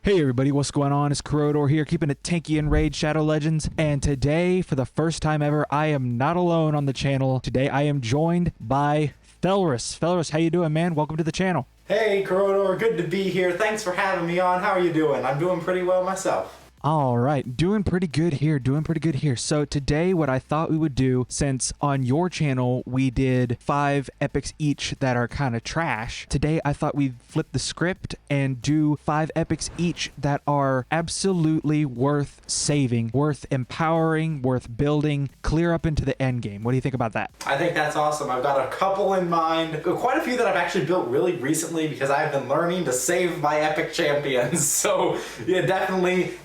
Hey everybody, what's going on? It's Corrodor here, keeping it tanky in Raid Shadow Legends. And today, for the first time ever, I am not alone on the channel. Today I am joined by Felraus. Felraus, how you doing, man? Welcome to the channel. Hey Corrodor, good to be here. Thanks for having me on. How are you doing? I'm doing pretty well myself. All right, doing pretty good here. So today what I thought we would do, since on your channel we did 5 epics each that are kind of trash, today I thought we'd flip the script and do 5 epics each that are absolutely worth saving, worth empowering, worth building, clear up into the end game. What do you think about that? I think that's awesome. I've got a couple in mind. Quite a few that I've actually built really recently because I've been learning to save my epic champions. So yeah, definitely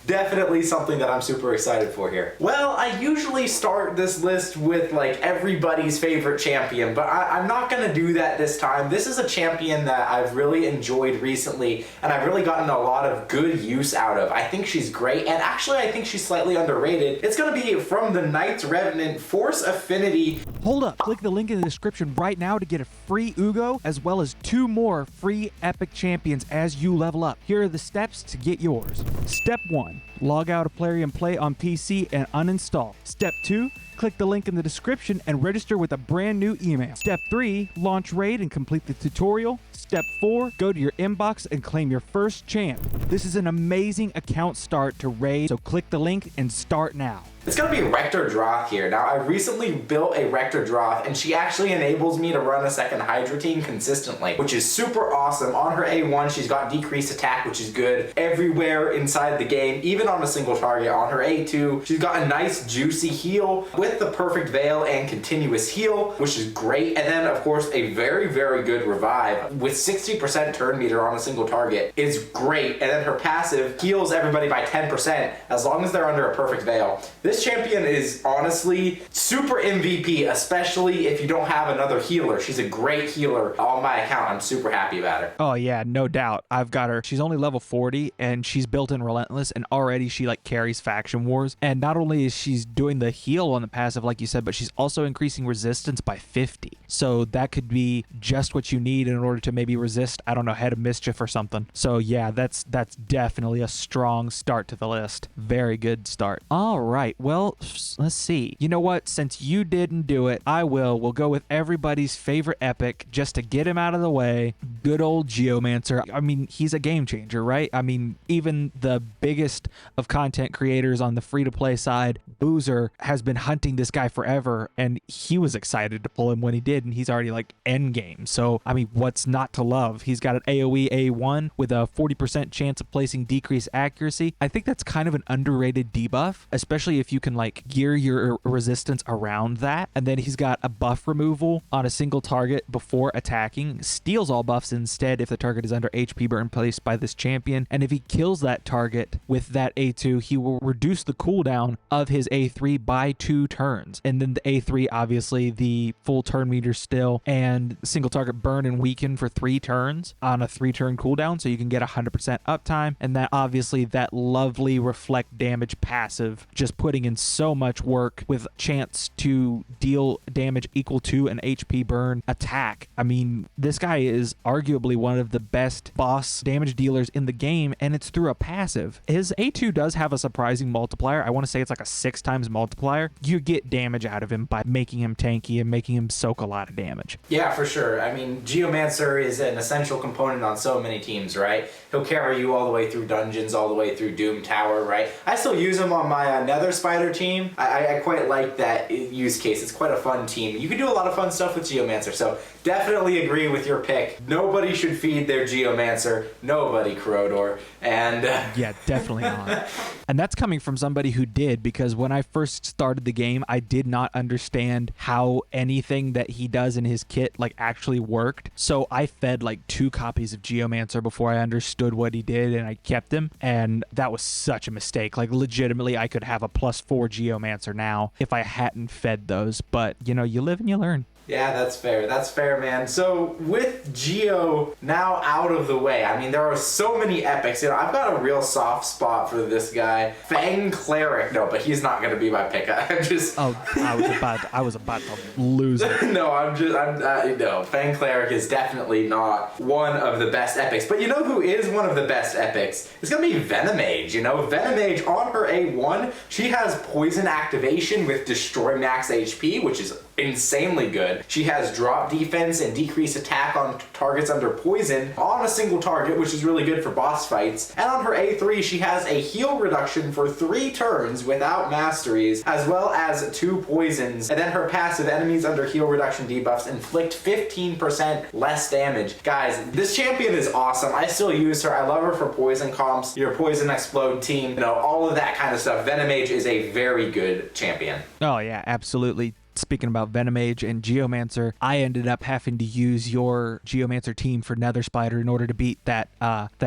something that I'm super excited for here. Well, I usually start this list with like everybody's favorite champion, but I'm not gonna do that this time. This is a champion that I've really enjoyed recently and I've really gotten a lot of good use out of. I think she's great, and actually I think she's slightly underrated. It's gonna be from the Knights Revenant Force Affinity. Hold up, click the link in the description right now to get a free Uugo, as well as 2 more free epic champions as you level up. Here are the steps to get yours. Step 1, log out of Plarium Play on PC and uninstall. Step 2, click the link in the description and register with a brand new email. Step 3, launch Raid and complete the tutorial. Step 4, go to your inbox and claim your first champ. This is an amazing account start to Raid, so click the link and start now. It's gonna be Rector Drath here. Now, I recently built a Rector Drath, and she actually enables me to run a second Hydra team consistently, which is super awesome. On her A1, she's got decreased attack, which is good everywhere inside the game, even on a single target. On her A2, she's got a nice juicy heal with the perfect veil and continuous heal, which is great. And then, of course, a very, very good revive with 60% turn meter on a single target is great. And then her passive heals everybody by 10% as long as they're under a perfect veil. This champion is honestly super MVP, especially if you don't have another healer. She's a great healer on my account. I'm super happy about her. Oh yeah, no doubt. I've got her. She's only level 40 and she's built in Relentless, and already she like carries faction wars. And not only is she's doing the heal on the passive like you said, but she's also increasing resistance by 50. So that could be just what you need in order to maybe resist, I don't know, Head of Mischief or something. So yeah, that's definitely a strong start to the list. Very good start. All right. Well, let's see. You know what? Since you didn't do it, I will. We'll go with everybody's favorite epic just to get him out of the way. Good old Geomancer. I mean, he's a game changer, right? I mean, even the biggest of content creators on the free-to-play side, Boozer, has been hunting this guy forever, and he was excited to pull him when he did, and he's already like endgame. So, I mean, what's not to love? He's got an AoE A1 with a 40% chance of placing decreased accuracy. I think that's kind of an underrated debuff, especially if you can like gear your resistance around that. And then he's got a buff removal on a single target before attacking, steals all buffs instead if the target is under HP burn placed by this champion. And if he kills that target with that A2, he will reduce the cooldown of his A3 by 2 turns. And then the A3, obviously the full turn meter still, and single target burn and weaken for 3 turns on a 3-turn cooldown, so you can get 100% uptime. And that obviously that lovely reflect damage passive, just putting in so much work with chance to deal damage equal to an HP burn attack. I mean, this guy is arguably one of the best boss damage dealers in the game, and it's through a passive. His A2 does have a surprising multiplier. I want to say it's like a 6 times multiplier. You get damage out of him by making him tanky and making him soak a lot of damage. Yeah, for sure. I mean, Geomancer is an essential component on so many teams, right? He'll carry you all the way through dungeons, all the way through Doom Tower, right? I still use him on my Nether Spider team. I quite like that use case. It's quite a fun team. You can do a lot of fun stuff with Geomancer, so definitely agree with your pick. Nobody should feed their Geomancer. Nobody, Corrodor. And yeah, definitely not. And that's coming from somebody who did, because when I first started the game, I did not understand how anything that he does in his kit like actually worked. So I fed like 2 copies of Geomancer before I understood what he did, and I kept him. And that was such a mistake. Like legitimately, I could have a +4 Geomancer now if I hadn't fed those. But you know, you live and you learn. Yeah, that's fair. That's fair, man. So with Geo now out of the way, I mean, there are so many epics. You know, I've got a real soft spot for this guy, Fang Cleric. No, but he's not going to be my pick. I'm just. Oh, I was about to lose it. No, Fang Cleric is definitely not one of the best epics. But you know who is one of the best epics? It's going to be Venomage. You know, Venomage on her A1, she has poison activation with destroy max HP, which is insanely good. She has drop defense and decrease attack on targets under poison on a single target, which is really good for boss fights. And on her A3, she has a heal reduction for 3 turns without masteries, as well as 2 poisons. And then her passive, enemies under heal reduction debuffs inflict 15% less damage. Guys, this champion is awesome. I still use her. I love her for poison comps, your poison explode team, you know, all of that kind of stuff. Venomage is a very good champion. Oh yeah, absolutely. Speaking about Venomage and Geomancer, I ended up having to use your Geomancer team for Nether Spider in order to beat that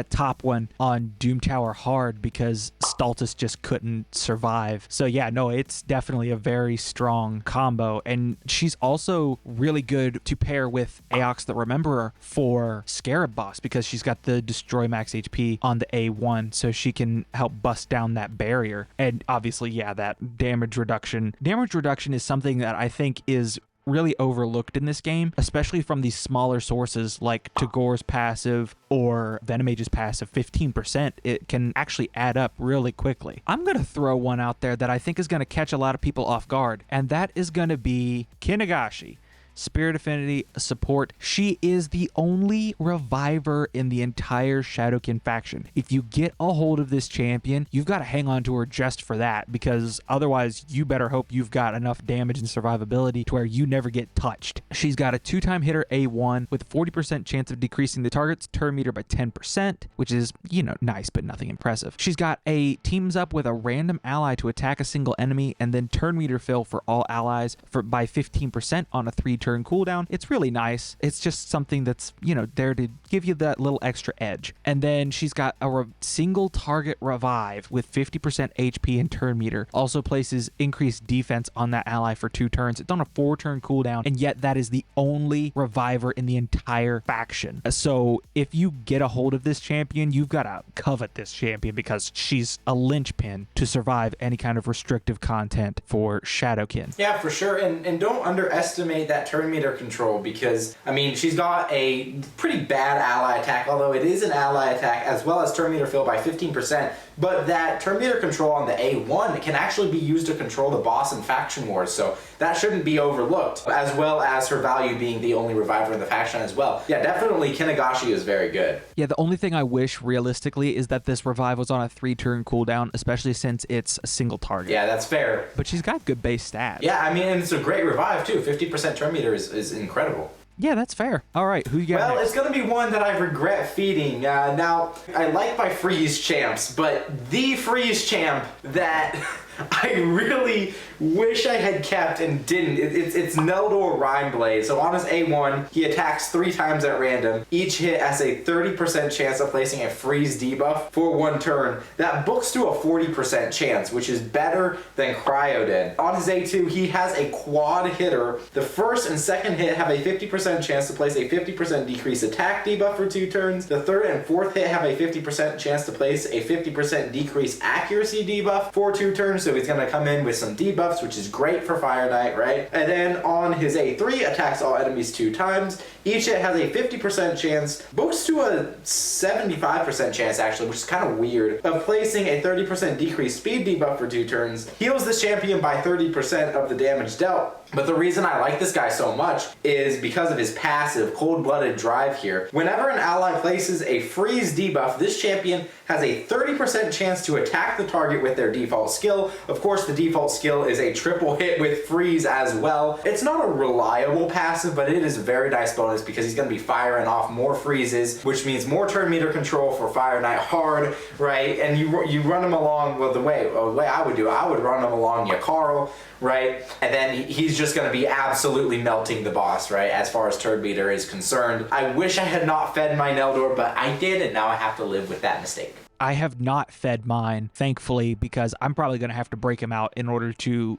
top one on Doom Tower hard because Stultus just couldn't survive. So yeah, no, it's definitely a very strong combo, and she's also really good to pair with Aox the Rememberer for Scarab Boss because she's got the Destroy Max HP on the A1, so she can help bust down that barrier. And obviously, yeah, that damage reduction. Damage reduction is something that I think is really overlooked in this game, especially from these smaller sources like Tagoar's passive or Venomage's passive. 15%, it can actually add up really quickly. I'm going to throw one out there that I think is going to catch a lot of people off guard, and that is going to be Kinagashi. Spirit Affinity support. She is the only reviver in the entire Shadowkin faction. If you get a hold of this champion, you've got to hang on to her just for that, because otherwise you better hope you've got enough damage and survivability to where you never get touched. She's got a 2-time hitter A1 with a 40% chance of decreasing the target's turn meter by 10%, which is, you know, nice but nothing impressive. She's got a teams up with a random ally to attack a single enemy and then turn meter fill for all allies by 15% on a 3-turn cooldown. It's really nice. It's just something that's, you know, there to give you that little extra edge. And then she's got a single target revive with 50% HP and turn meter. Also places increased defense on that ally for 2 turns. It's on a 4-turn cooldown, and yet that is the only reviver in the entire faction. So if you get a hold of this champion, you've got to covet this champion because she's a linchpin to survive any kind of restrictive content for Shadowkin. Yeah, for sure. And don't underestimate that turn meter control, because I mean, she's got a pretty bad ally attack, although it is an ally attack, as well as turn meter fill by 15%. But that turn meter control on the A1 can actually be used to control the boss in faction wars, so that shouldn't be overlooked, as well as her value being the only reviver in the faction as well. Yeah, definitely Kinagashi is very good. Yeah, the only thing I wish realistically is that this revive was on a 3-turn cooldown, especially since it's a single target. Yeah, that's fair. But she's got good base stats. Yeah, I mean, and it's a great revive too. 50% turn meter is incredible. Yeah, that's fair. All right, who you got Well, next? it's going to be one that I regret feeding. Now, I like my freeze champs, but the freeze champ that I really wish I had kept and didn't, it's Neldor Rhymeblade. So on his A1, he attacks 3 times at random. Each hit has a 30% chance of placing a freeze debuff for 1 turn. That books to a 40% chance, which is better than Cryo did. On his A2, he has a quad hitter. The first and second hit have a 50% chance to place a 50% decrease attack debuff for 2 turns. The third and fourth hit have a 50% chance to place a 50% decrease accuracy debuff for 2 turns. So he's going to come in with some debuffs, which is great for Fire Knight, right? And then on his A3, attacks all enemies 2 times. Each hit has a 50% chance, boosts to a 75% chance actually, which is kind of weird, of placing a 30% decreased speed debuff for 2 turns. Heals this champion by 30% of the damage dealt. But the reason I like this guy so much is because of his passive, Cold-Blooded Drive here. Whenever an ally places a freeze debuff, this champion has a 30% chance to attack the target with their default skill. Of course, the default skill is a triple hit with freeze as well. It's not a reliable passive, but it is a very nice bonus because he's going to be firing off more freezes, which means more turn meter control for Fire Knight hard, right? And you run him along, well, the way I would do it, I would run him along Yakarl, right? And then he's just going to be absolutely melting the boss, right? As far as turn meter is concerned. I wish I had not fed my Neldor, but I did, and now I have to live with that mistake. I have not fed mine, thankfully, because I'm probably going to have to break him out in order to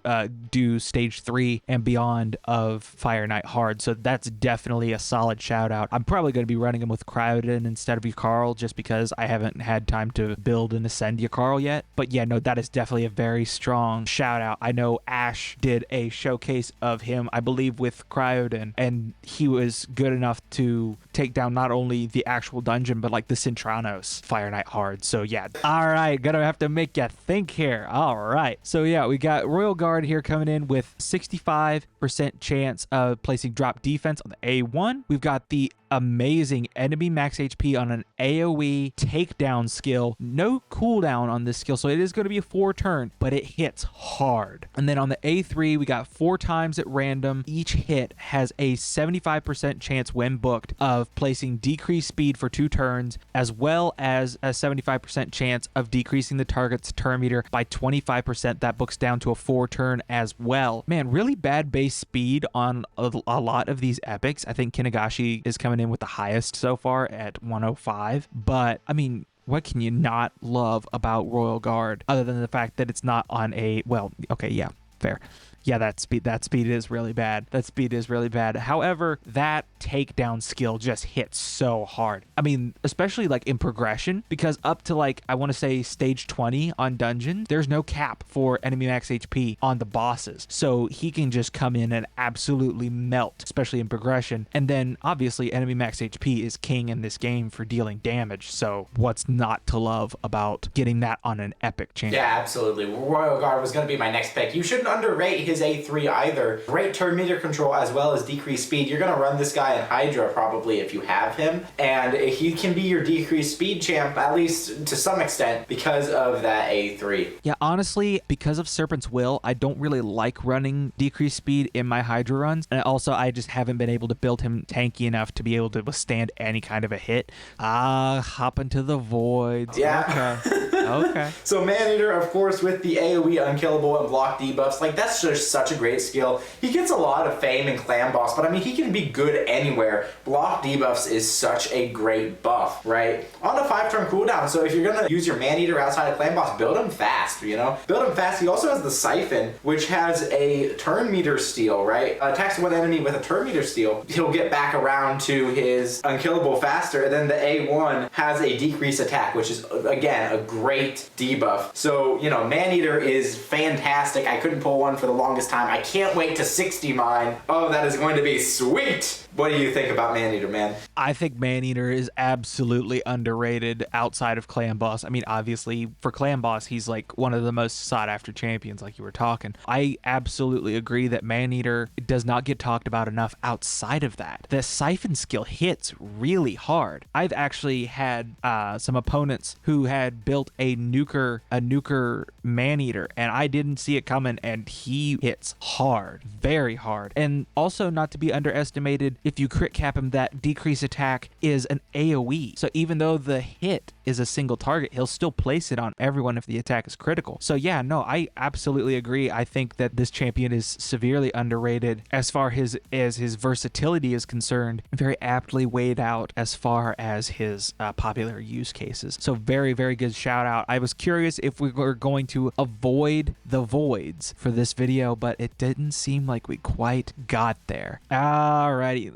do stage 3 and beyond of Fire Knight Hard. So that's definitely a solid shout out. I'm probably going to be running him with Cryoden instead of Yakarl just because I haven't had time to build and ascend Yakarl yet. But yeah, no, that is definitely a very strong shout out. I know Ash did a showcase of him, I believe, with Cryoden, and he was good enough to take down not only the actual dungeon, but like the Cintranos Fire Knight Hard. So yeah, all right, gonna have to make you think here. All right, so yeah, we got Royal Guard here coming in with 65% chance of placing drop defense on the A1. We've got the amazing enemy max HP on an AoE takedown skill. No cooldown on this skill, so it is going to be a 4 turn, but it hits hard. And then on the A3, we got 4 times at random. Each hit has a 75% chance when booked of placing decreased speed for 2 turns, as well as a 75% chance of decreasing the target's turn meter by 25%. That books down to a 4 turn as well. Man, really bad base speed on a lot of these epics. I think Kinagashi is coming in with the highest so far at 105, but I mean, what can you not love about Royal Guard other than the fact that it's not on a, well, okay, yeah, fair. Yeah, that speed is really bad. That speed is really bad. However, that takedown skill just hits so hard. I mean, especially like in progression, because up to like, I want to say stage 20 on dungeons, there's no cap for enemy max HP on the bosses. So he can just come in and absolutely melt, especially in progression. And then obviously enemy max HP is king in this game for dealing damage. So what's not to love about getting that on an epic champion? Yeah, absolutely. Royal Guard was going to be my next pick. You shouldn't underrate his A3 either. Great turn meter control as well as decreased speed. You're going to run this guy in Hydra probably if you have him, and he can be your decreased speed champ, at least to some extent, because of that A3. Yeah, honestly, because of Serpent's Will, I don't really like running decreased speed in my Hydra runs, and also I just haven't been able to build him tanky enough to be able to withstand any kind of a hit. Hop into the voids. Yeah. Okay. So Maneater, of course, with the AoE unkillable and block debuffs, like that's just such a great skill. He gets a lot of fame in Clan Boss, but I mean, he can be good anywhere. Block debuffs is such a great buff, right? On a 5-turn cooldown, so if you're gonna use your Maneater outside of Clan Boss, build him fast, you know? Build him fast. He also has the Siphon, which has a turn meter steal, right? Attacks one enemy with a turn meter steal. He'll get back around to his unkillable faster, and then the A1 has a decrease attack, which is, again, a great debuff. So, you know, Maneater is fantastic. I couldn't pull one for the longest time. I can't wait to 60 mine. Oh, that is going to be sweet. What do you think about Maneater, man? I think Maneater is absolutely underrated outside of Clan Boss. I mean, obviously, for Clan Boss, he's like one of the most sought after champions, like you were talking. I absolutely agree that Maneater does not get talked about enough outside of that. The Siphon skill hits really hard. I've actually had some opponents who had built a nuker Maneater, and I didn't see it coming, and he hits hard, very hard. And also, not to be underestimated, if you crit cap him, that decrease attack is an AoE. So even though the hit is a single target, he'll still place it on everyone if the attack is critical. So yeah, no, I absolutely agree. I think that this champion is severely underrated as far as his versatility is concerned, very aptly weighed out as far as his popular use cases. So very, very good shout out. I was curious if we were going to avoid the voids for this video, but it didn't seem like we quite got there. Alrighty.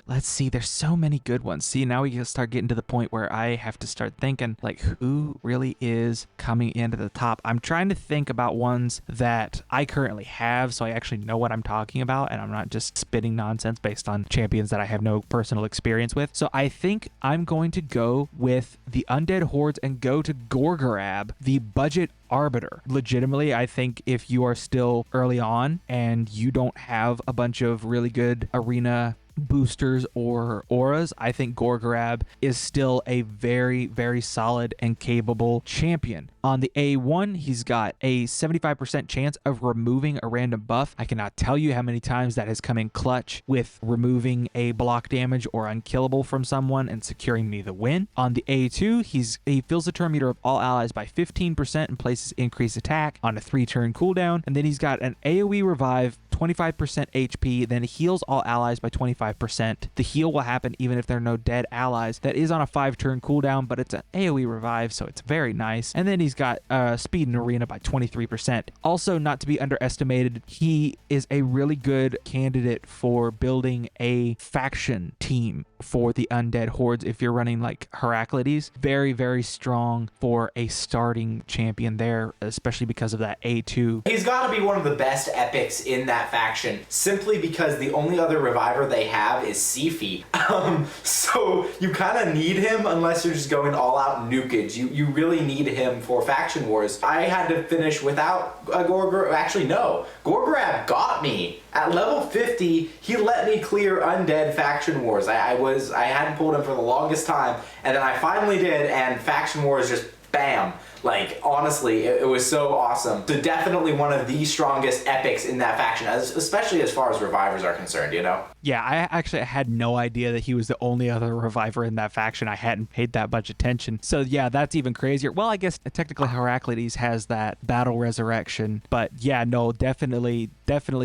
Let's see. There's so many good ones. See, now we can start getting to the point where I have to start thinking, like, who really is coming into the top? I'm trying to think about ones that I currently have, so I actually know what I'm talking about, and I'm not just spitting nonsense based on champions that I have no personal experience with. So I think I'm going to go with the Undead Hordes and go to Gorgorab, the budget arbiter. Legitimately, I think if you are still early on and you don't have a bunch of really good arena boosters or auras, I think Gorgorab is still a very, very solid and capable champion. On the A1, he's got a 75% chance of removing a random buff. I cannot tell you how many times that has come in clutch with removing a block damage or unkillable from someone and securing me the win. On the A2, he fills the turn meter of all allies by 15% and places increased attack on a 3-turn cooldown. And then he's got an AoE revive 25% HP, then heals all allies by 25%. The heal will happen even if there are no dead allies. That is on a 5-turn cooldown, but it's an AoE revive, so it's very nice. And then he's got speed in arena by 23%. Also, not to be underestimated, he is a really good candidate for building a faction team for the undead hordes if you're running like Heraclides. Very, very strong for a starting champion there, especially because of that A2. He's got to be one of the best epics in that faction, simply because the only other reviver they have is Sifi. So you kind of need him unless you're just going all out nukage. You really need him for faction wars. I had to finish without a Gorgrab. Actually, no. Gorgrab got me. At level 50, he let me clear undead faction wars. I hadn't pulled him for the longest time, and then I finally did, and faction wars just bam. Like, honestly, it was so awesome. So definitely one of the strongest epics in that faction, especially as far as revivers are concerned, you know? Yeah, I actually had no idea that he was the only other reviver in that faction. I hadn't paid that much attention. So yeah, that's even crazier. Well, I guess technically Heraclides has that battle resurrection, but yeah, no, definitely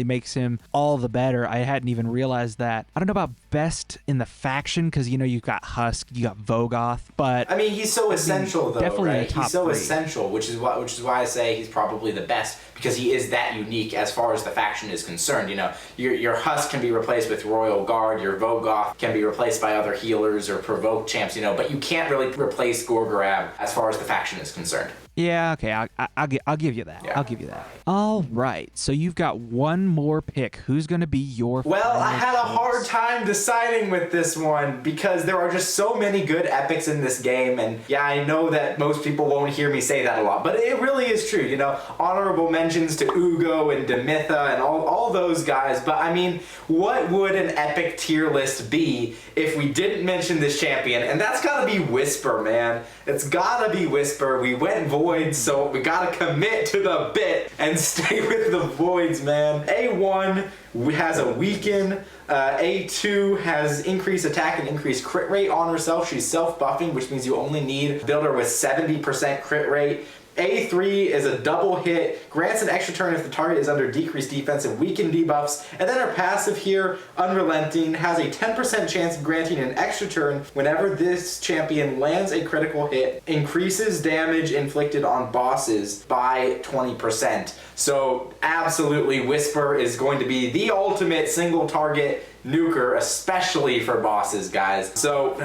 makes him all the better. I hadn't even realized that. I don't know about best in the faction, because, you know, you've got Husk, you got Vogoth, but... I mean, he's so essential, though, definitely right? in the top He's so 3. essential, which is why I say he's probably the best, because he is that unique as far as the faction is concerned. You know, your Husk can be replaced with Royal Guard, your Vogoth can be replaced by other healers or provoke champs, you know, but you can't really replace Gorgrab as far as the faction is concerned. Yeah, okay, I'll give you that. Yeah. I'll give you that. All right, so you've got one more pick. Who's going to be your Well, I had a choice? hard time deciding with this one because there are just so many good epics in this game, and yeah, I know that most people won't hear me say that a lot, but it really is true, you know. Honorable mentions to Uugo and Demitha and all those guys, but I mean, what would an epic tier list be if we didn't mention this champion? And that's gotta be Whisper, man. It's gotta be Whisper. We went Voids, so we gotta commit to the bit and stay with the Voids, man. A1 has a weaken. A2 has increased attack and increased crit rate on herself. She's self-buffing, which means you only need builder with 70% crit rate. A3 is a double hit, grants an extra turn if the target is under decreased defense and weakened debuffs, and then her passive here, Unrelenting, has a 10% chance of granting an extra turn whenever this champion lands a critical hit, increases damage inflicted on bosses by 20%. So absolutely, Whisper is going to be the ultimate single target nuker, especially for bosses, guys. So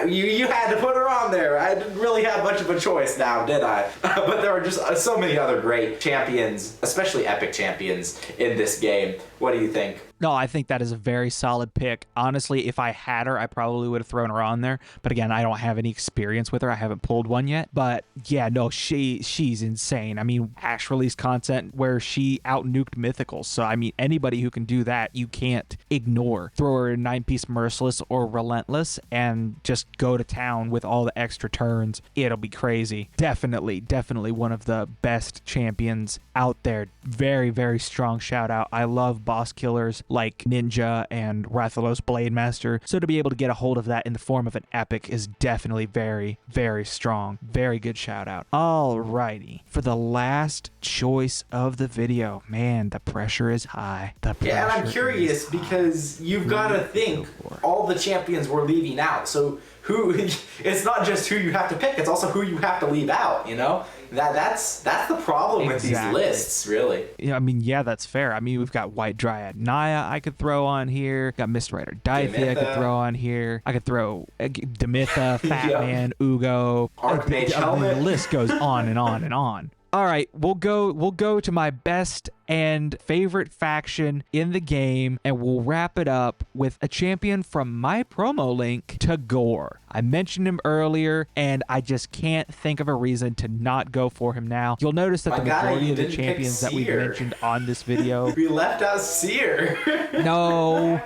you had to put her on there. I didn't really have much of a choice now, did I? But there are just so many other great champions, especially epic champions in this game. What do you think? No, I think that is a very solid pick. Honestly, if I had her, I probably would have thrown her on there. But again, I don't have any experience with her. I haven't pulled one yet. But yeah, no, she's insane. I mean, Ash released content where she out-nuked Mythicals. So, I mean, anybody who can do that, you can't ignore. Throw her in 9-piece Merciless or Relentless and just go to town with all the extra turns. It'll be crazy. Definitely one of the best champions out there. Very, very strong shout out. I love boss killers like Ninja and Rathalos Blademaster, so to be able to get a hold of that in the form of an epic is definitely very, very strong. Very good shout out. Alrighty, for the last choice of the video, man, the pressure is high. Yeah, and I'm curious because you've got to think all the champions we're leaving out. So it's not just who you have to pick, it's also who you have to leave out, you know? That's the problem with these lists, really. Yeah, I mean, yeah, that's fair. I mean, we've got White Dryad Naya I could throw on here. Got Mist Rider Dythea I could throw on here. I could throw Demitha, Fat Man, Uugo. Archmage I mean, the list goes on and on and on. All right, we'll go to my best and favorite faction in the game, and we'll wrap it up with a champion from my promo link, Tagoar. I mentioned him earlier, and I just can't think of a reason to not go for him now. You'll notice that the majority of the champions that we've mentioned on this video... We left out Seer. No,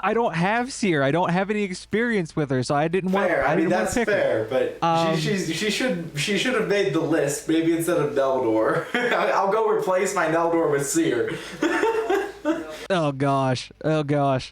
I don't have Seer. I don't have any experience with her, so I didn't want to pick her. I mean, that's fair, but she should have made the list, maybe instead of Neldor. I'll go replace my Neldor with Seer. Oh gosh.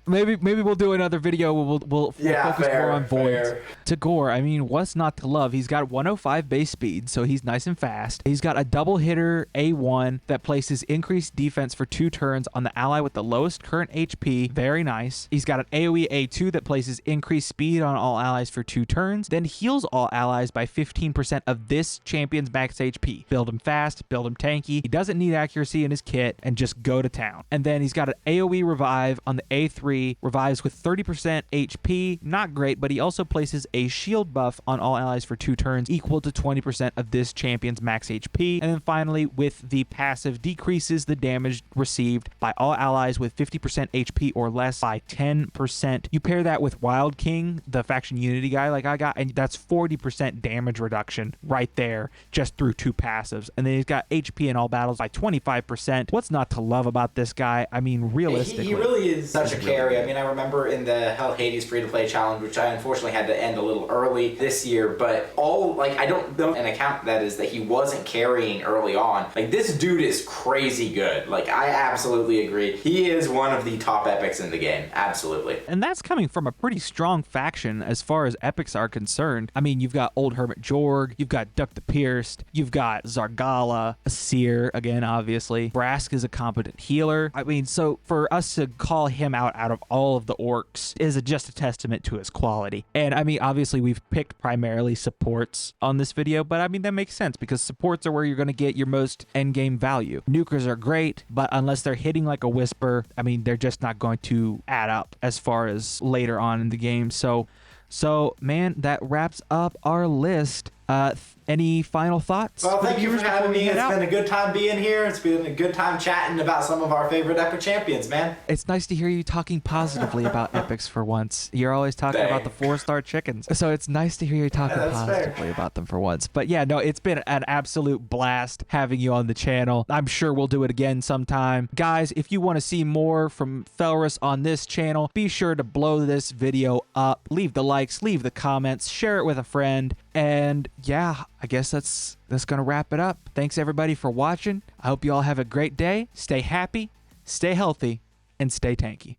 Maybe we'll do another video where we'll focus more on voids. Tagoar, I mean, what's not to love? He's got 105 base speed, so he's nice and fast. He's got a double hitter A1 that places increased defense for 2 turns on the ally with the lowest current HP. Very nice. He's got an AoE A2 that places increased speed on all allies for 2 turns, then heals all allies by 15% of this champion's max HP. Build him fast, build him tanky. He doesn't need accuracy in his kit, and just go to town. And then he's got an AoE revive on the A3, revives with 30% HP. Not great, but he also places a shield buff on all allies for 2 turns, equal to 20% of this champion's max HP. And then finally, with the passive, decreases the damage received by all allies with 50% HP or less by 10%. You pair that with Wild King, the faction unity guy like I got, and that's 40% damage reduction right there just through 2 passives. And then he's got HP in all battles by 25%. What's not to love about this guy? I mean, realistically, he really is such a carry. I mean, I remember in the Hell Hades free-to-play challenge, which I unfortunately had to end a little early this year, but I don't know an account that he wasn't carrying early on. Like, this dude is crazy good. Like, I absolutely agree. He is one of the top epics in the game. Absolutely. And that's coming from a pretty strong faction as far as epics are concerned. I mean, you've got Old Hermit Jorg, you've got Duck the Pierced, you've got Zargala, Seer, again, obviously. Brask is a competent healer. I mean, so for us to call him out of all of the orcs is just a testament to his quality. And I mean, obviously, we've picked primarily supports on this video, but I mean, that makes sense because supports are where you're going to get your most endgame value. Nukers are great, but unless they're hitting like a whisper, I mean, they're just not going to add up as far as later on in the game. So man, that wraps up our list. Any final thoughts? Well, thank you for having me. It's been a good time being here. It's been a good time chatting about some of our favorite epic champions, man. It's nice to hear you talking positively about epics for once. You're always talking about the 4-star chickens. So it's nice to hear you talking positively about them for once. But yeah, no, it's been an absolute blast having you on the channel. I'm sure we'll do it again sometime. Guys, if you want to see more from Felraus on this channel, be sure to blow this video up. Leave the likes, leave the comments, share it with a friend. And yeah, I guess that's gonna wrap it up. Thanks everybody for watching. I hope you all have a great day. Stay happy, stay healthy, and stay tanky.